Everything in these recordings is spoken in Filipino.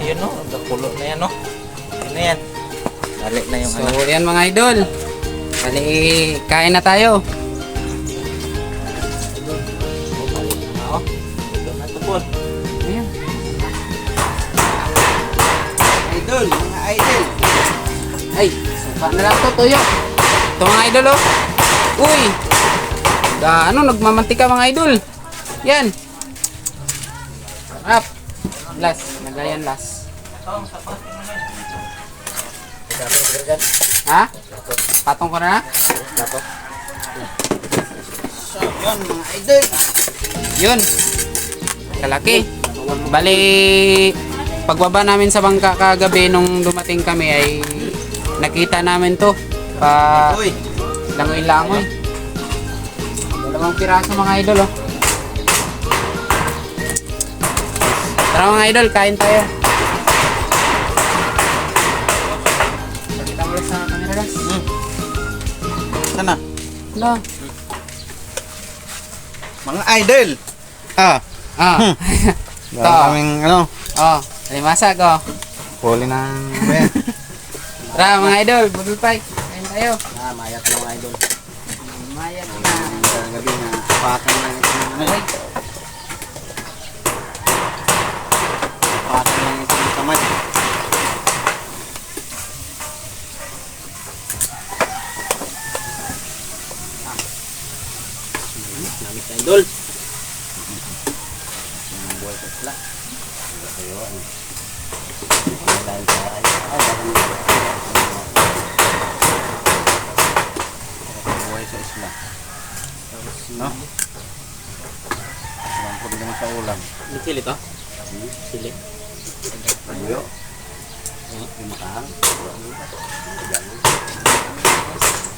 Ayun no, nakulo na yan no. Ayun na yan. Dali na yung So yan mga idol. Bali, kain na tayo. Oo. Ito na ito po. Ayan. Idol, mga idol. Ay, suka na lang to, tuyo. Ito mga idol oh. Uy. Nagmamantika mga idol. Yan. Sarap. Las, nagayan las. Ha? Patong ko na? So, yun mga idol. Yun. Kalaki. Bali, pagbaba namin sa bangka kagabi nung dumating kami ay nakita namin to. Uy. Langoy-langoy. Dalawang piraso mga idol oh. Tara mga idol, kain tayo. Pakita mo sa camera guys. Sana. Ano? Mga idol. Ah. Ito. Kaming ano. Oh, limasag oh. Puli ng Tara mga idol, budol pay. Kain tayo. mayat lang mga idol. Mayat na. Gabi na patong na itong ano. Patong na itong kamay. Namit na idol. Buhay sa isla. Buhay sa isla. No? Lampot naman sa ulam. May sili to? Sili. Ayo. Dimakan.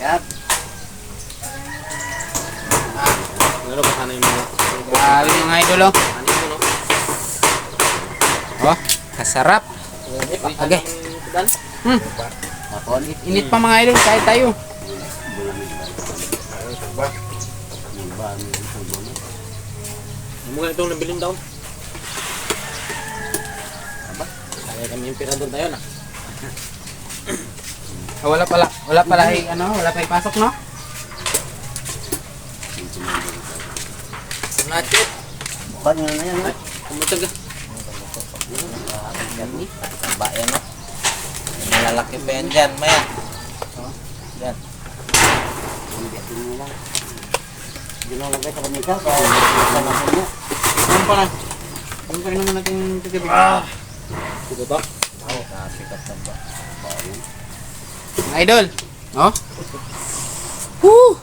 Yap. Ano ba sana yung mga? Grabe mga idol oh. Oh, kasarap. Okay. Init pa mga idol, kahit tayo. Ano nga itong nabilin daw? Kaya kami emperador tayo na. Wala pala wala pa ipasok no? Nachit. Bukan nga na yan. Kumutag. Tamba yan no? Malalaki pa yan dyan, maya. Yan. Ginulong kayo sa kamisa. Ano pa na? Ano pa naman natin kagabi? Ito ba? Oo, kasikat na ba? Mga idol. Oh. Woo!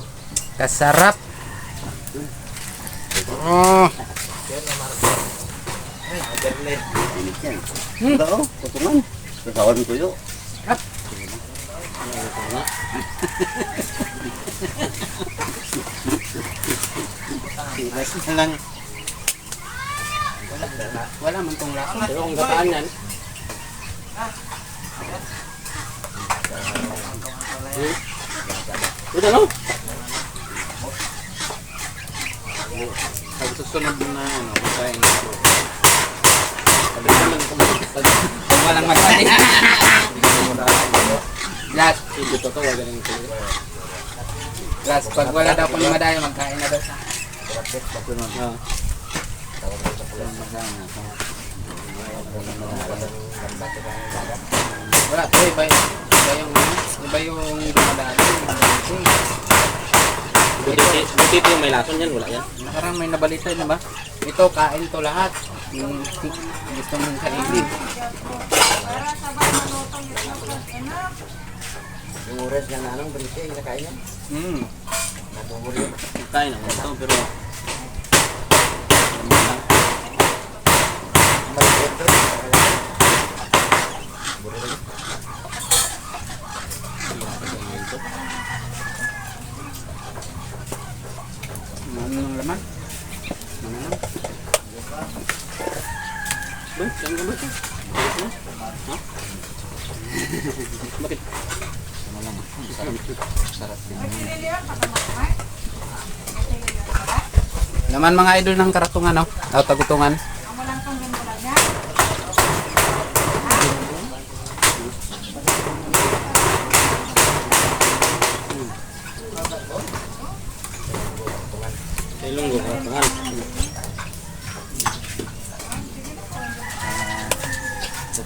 Kasarap. Oh. Ay, overlay. Init yan. Hmm. Oo, tutungan. Kasawan ko yun. Sarap. Silas na lang. Wala man tong lasa. Pero kung gataan yan. Udah no? Pag susunod na ano, kain. Pag walang magpanin. Last. Ito to, wala nang tuloy. Last. Pag wala daw pang madayo, magkain na daw siya. Wala to, iba yung dumadaan. Buti yung may lason yan, wala yan. Parang may nabalita na ba? Ito, kain to lahat. Yung gusto mong kainin. Yung oras na nanong berita yung nakain yan. Natuburi yun. Kain naman ito, pero Maliit to. ano nang laman? Ano lang? Ba? Saan ka ba ito? Ha? Bakit? Ano lang, sarap din. Laman mga idol ng karatungan, no? O tagutungan.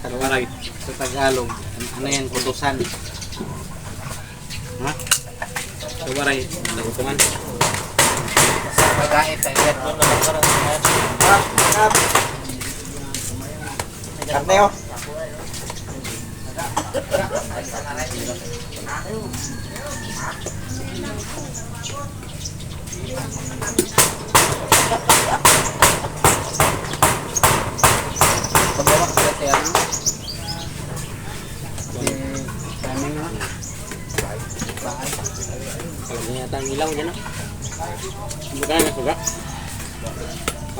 Tagalog. Sa Tagalog. Ano yan? Kutusan. Ha? Sa waray. Nagutuman. Sa pagkain, pagkain mo na lang parang Karneo. pagawak sila siya. Daming nga. Kalau niya yata ang ilaw dyan, no? Bukan na suga?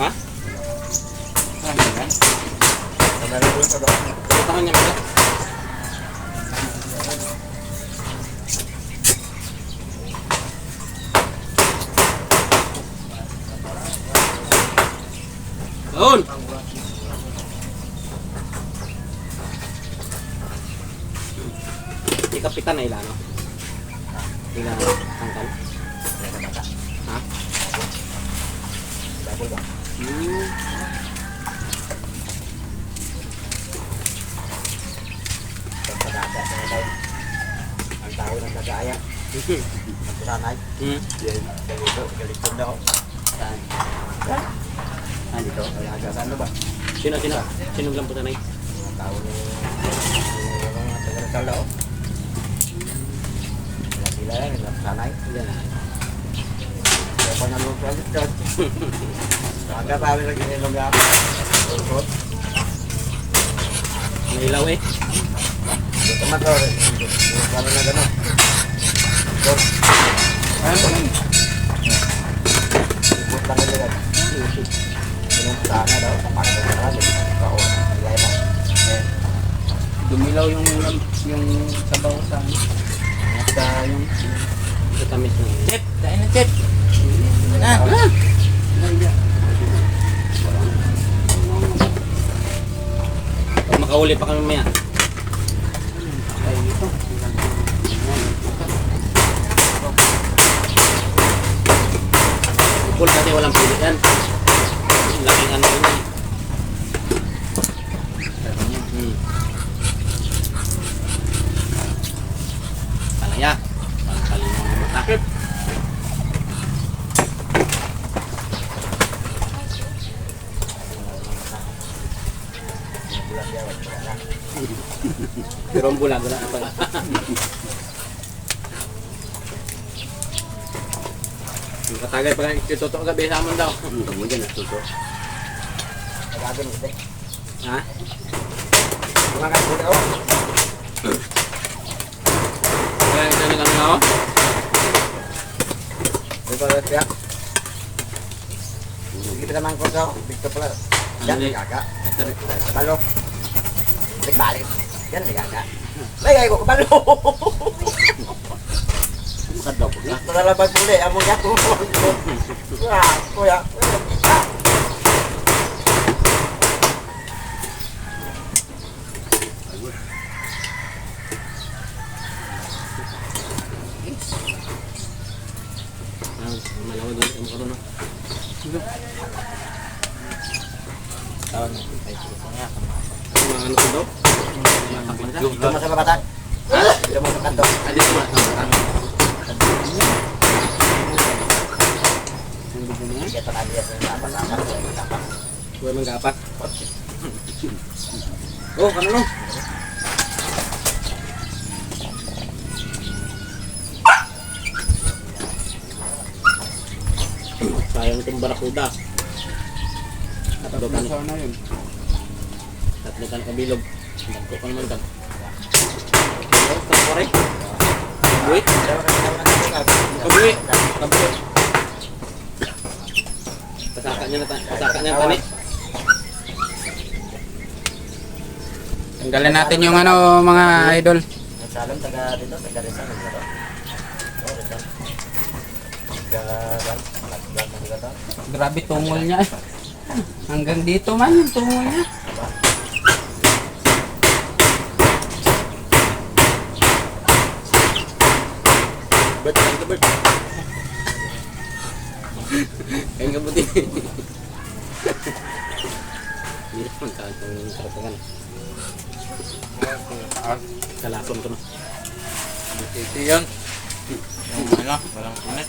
Ha? Daming nga. Putahan niya mga. Doon! Di kapitan na ilan, no? Ilan tangkal? Ha? Hmm. Ang tao ng nag-aaya. Ang sanay. Hmm. Galikon daw. Saan? Ah, dito. Alaga. Saan ba? Sino? Sinong lamputan na Mga tao ng mga taga-Rizal daw. Wala sila yan. Sanay. Yan. Kaya pa naluto ang dito. Aga tayo lagi ng lugar. Lusot. May ilaw eh. Dito man to. Yung pala na gano'n. Ito. Ano yun? Ibot lang nila yan. Ganun sana daw. Kapag na natin. Kaon. Ilay mo. Dumilaw yung sabaw sa yung Sa tamis na yun. Chip, kain na chip. Na. Pag makauli pa kami maya. ay ito. Upol kasi walang pili yan. Laking ano yun eh. Hmm. Palaya. Pangkalin mo ng mata. Pero ang bulag wala na pala. Yung katagay pag itutok sa bisa mo daw. Kamu dyan natutok. Nagagan mo din. Ha? Mga kaso daw. Kaya isa na lang ako. Dito na siya. Kita naman ko daw. Dito pala. Yan, Ano, gaga. Kabalo. Balik. Yan, gaga. Lagay ko kabalo. Kadlaw po na. Ito na lang pagpuli. Among yato. Kuya. Malawag ulit ang makaroon. Tawag na. Ay, ito nga. Mga ano ko daw? Mga kapita. Dito mo sa babatan. Dito mo sa kanto. Ah, dito ba? Ito na diya sa tapas. Huwag mong gapat. Oh, ano no? Sayang itong barakuda. Tatlo ka Sa ano yun? Tatlo ka kabilog. Tatlo ka naman ka. Oh, kapore. Buwi. Kabuwi. Kabuwi. Pasaka niya na tani. Tanggalin natin yung ano mga idol. Salam taga dito, taga Rizal dito. Oh, Rizal. Taga Malaglag na dito. Grabe tungol niya. Hanggang dito man yung tungol niya. Bird, kain ka bird. Kain ka buti. Hindi naman kain kung sarap Tagan. Kalapon ko na. Ito yun. Yung ano, walang init.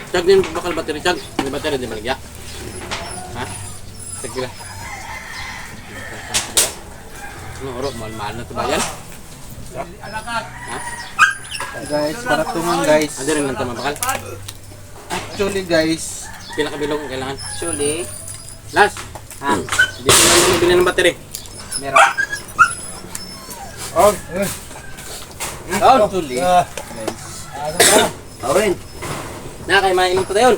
Chag din bakal battery chag. May battery di malagya. Ha? Sige. Ano oro mahal na to bayan? Ha? Guys, karatungan guys. Ada rin lang tama bakal. Actually guys, Pila ka bilog ang kailangan? Actually, last. Ha. Hindi ko lang mabili ng battery. meron. Oh, Actually, Awin. Na kay mainom pa tayo.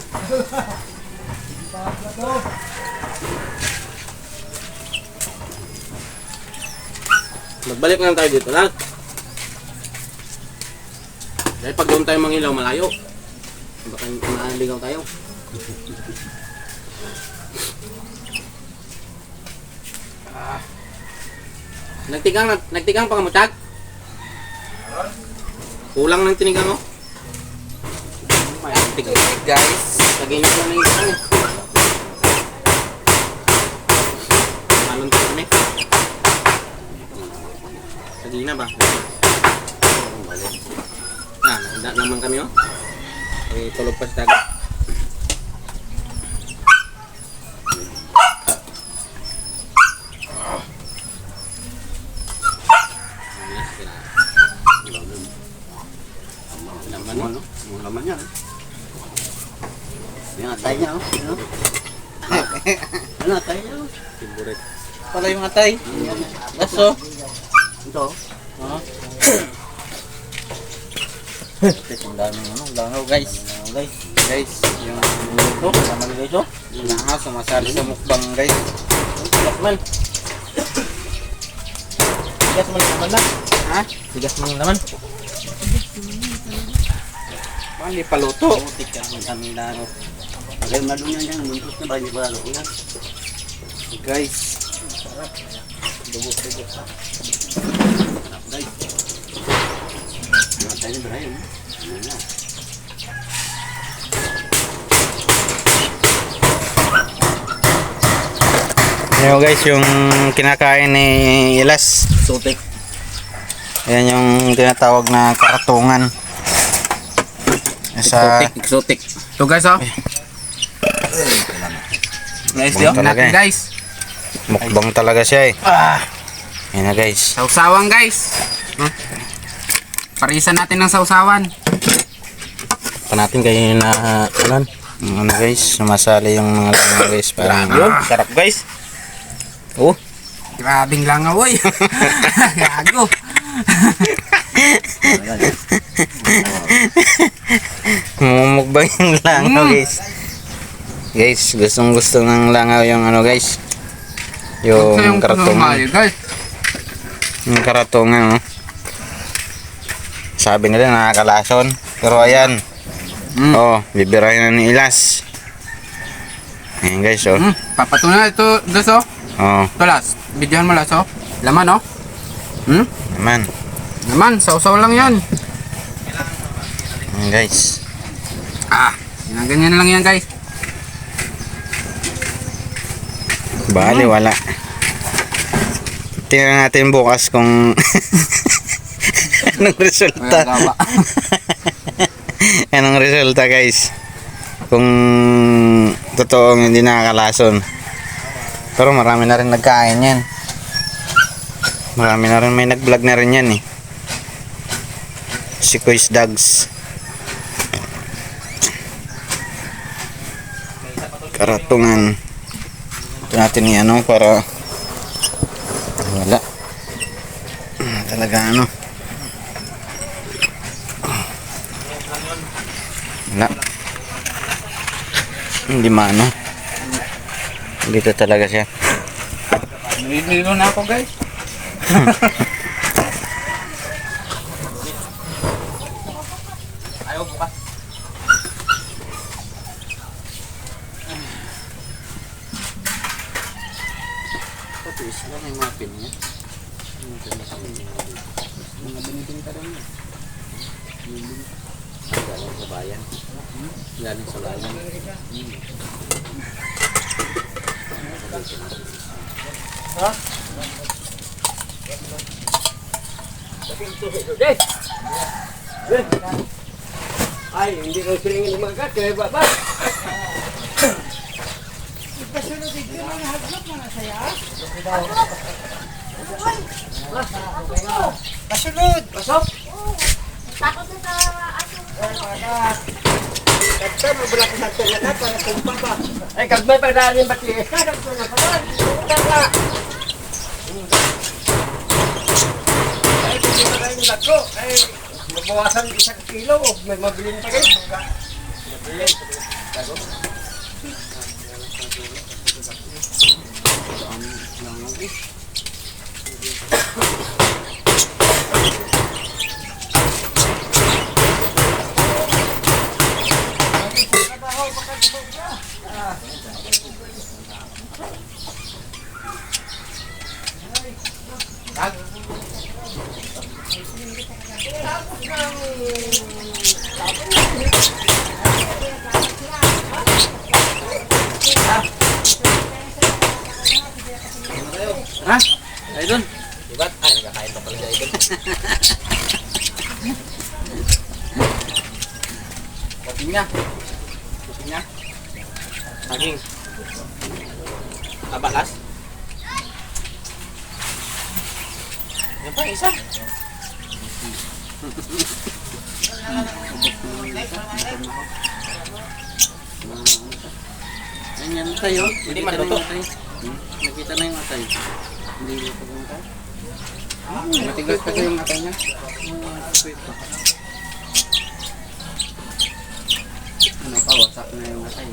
Magbalik na lang tayo dito, last. Dahil pag doon tayo manghilaw, malayo. Baka maaligaw tayo. Nagtigang pa ka mo, Chag? Kulang ng tinigang mo? Nagtigang. guys, Lagay niyo lang yung isang. Malon tayo kami. Lagay na ba? Nagda naman kami, oh. Eh, tulog pa si Chag. Ano? Ang laman yan. Yung atay niya, oh. Ano? Ano atay niya, oh. Favorite. pala yung atay. Baso. Ito. Ang daming ano, langaw guys. Guys. Guys, yung Ito. Sama nila ito. langaw sumasali sa mukbang guys. Tigas man. Tigas man naman na. Ha? Tigas man naman. Mali paluto. Putik ka ng kami na, ano. Agay madun yan yan. Muntos na ba? Hindi ko lalo. Yan. Guys, Dugo. Guys. Yung atay niya, Brian. Ano na? Ayan guys, yung kinakain ni Ilas. Sotek. Ayan yung tinatawag na karatungan. Sa Exotic. ito guys, oh. nice Mukbang yun. talaga eh. Guys, Mukbang talaga siya eh. Ayan na guys. sausawan guys. Parisan natin ng sausawan. Pa natin kayo na anan. Ano guys, sumasali yung mga langaw guys. Parang Sarap guys. Oh. Grabing langaw oy. Gago. mumukbang yung langaw guys. Guys, gustong gusto ng langaw yung ano guys. Yung karatungan. guys. Yung karatungan, oh. Sabi nila nakakalason. Pero ayan. Oh, bibirahin na ni Ilas. Ayan guys, oh. Papatunan ito, Daso. Oh, Ito last. Videohan mo last, oh. Laman, oh. naman. Laman, sausaw lang yan. Ayan guys. Ganyan na lang yan, guys. Bali, wala. Tingnan natin bukas kung anong resulta. Anong resulta guys. Kung totoong hindi nakakalason. Pero marami na rin nagkain yan. Marami na rin, may nag-vlog na rin yan eh. Si Kuis Dogs. Karatungan. Ito natin i-ano para wala. Talaga ano. Wala. Hindi maano. Dito talaga siya. Nililo na ako, guys. Ayaw bukas. Patuis lang yung mga pin niya. Mga binitin ka rin. Galing sa bayan. Galing sa lalim. Ay, hindi ko siringin yung mga kaya baba. Kasunod! Pasok! Takot na sa aso. Kata mo bala ka sa talaga para kumpa ba? Ay, kagmay pa dali ba tiye? Kada ko na pa. Tama. Ay, hindi na kayo lako. Ay, mabawasan 1 kilo. May mabilin pa kayo. Mabilin. Tago. Ha? Ay doon. Diba? Ay, nagkakain pa pala sa idol. Kaping niya. Kaping niya. Saging. Abalas. Yan pa, isa. Ayun yan tayo. Hindi maluto. Nakita na yung atay. Hindi luto yung atay. Matigas kasi yung atay niya. Ano pa, wasak na yung atay.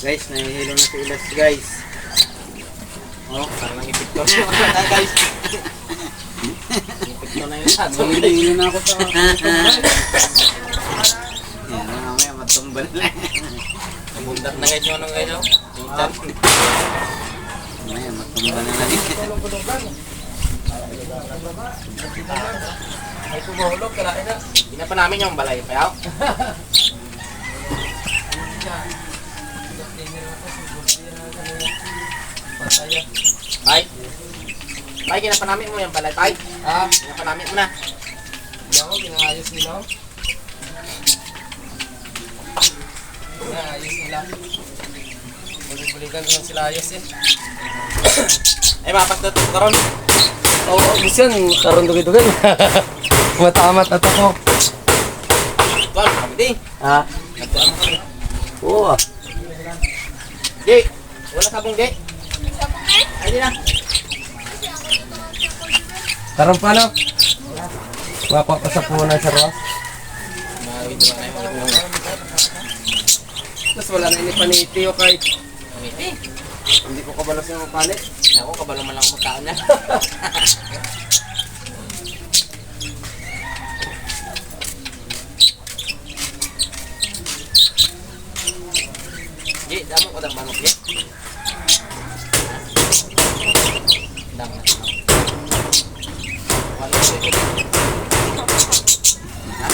Guys, nahihilo na si Ulas guys. Oh, parang nang-epekto na guys. Epekto na yung sato. Nahihilo na ako sa... Yan, mamaya matumbal na. Nabundat na guys yung anong guys. Minsan. Mamaya matumbal na lang. Ay, tumulog. Kalain na. Hindi na pa namin yung balay. Kaya? Tay. Tay, ginapanamit mo yung balay, tay. Ah, ginapanamit mo na. Hindi ako, ginaayos nila. Ginaayos nila. Bulig-buligan naman sila ayos eh. Ay, mapagtutok ka ron. Oo, bisan karon dugay-dugay. Matamat at ako. Tuan, kami di. Ha? Nagtuan mo kami. Oo. Di, wala sabong di. Ay, di na. Karon pa no? Mapapasap mo na sa roas. Mawidro na yung mga mga. Tapos wala na ini paniti o kay Kamiti. hindi ko kabalas yung palit. Ako, kabalo man lang magkaan na. Di, damo ko dang manok di. Damo na. Wala ko di. Ha?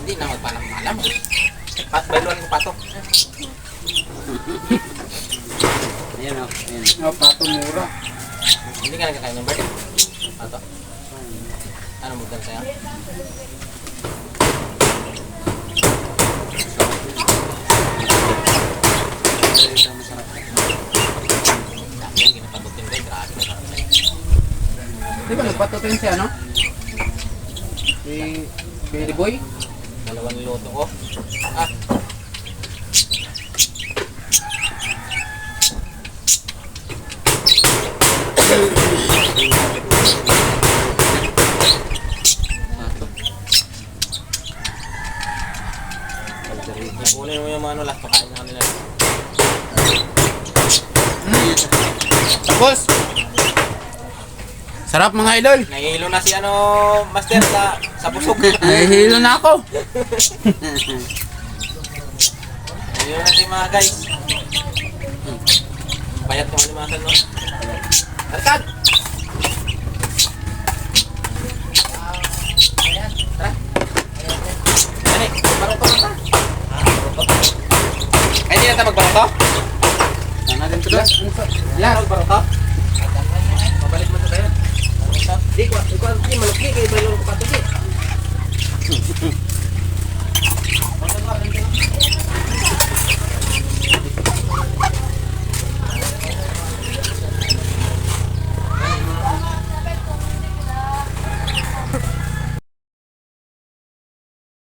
Hindi na magpalam-palam. Bailuan ko patok. Ayan o. Ayan. Oh, patong mura. Hindi ka nagkakain ng bird. Patok. Ano mo dan sa'yo? Dami yung ginapabutin ko. Grabe na sarap na. Di ba nagpatutin siya, no? Si Billy Boy? Dalawang niluto ko. Ah. Kunin mo yung mga ano lahat. Pakain na kanila. Tapos! Sarap mga idol! Nahihilo na si ano, master sa busog. Nahihilo na ako! Nahihilo na si mga guys. Bayat ko alimasan no. Tarkad! Ilan? Baro to? Mabalik mo sa tayo. Di ko, di manok di, kaya balong ko patuloy.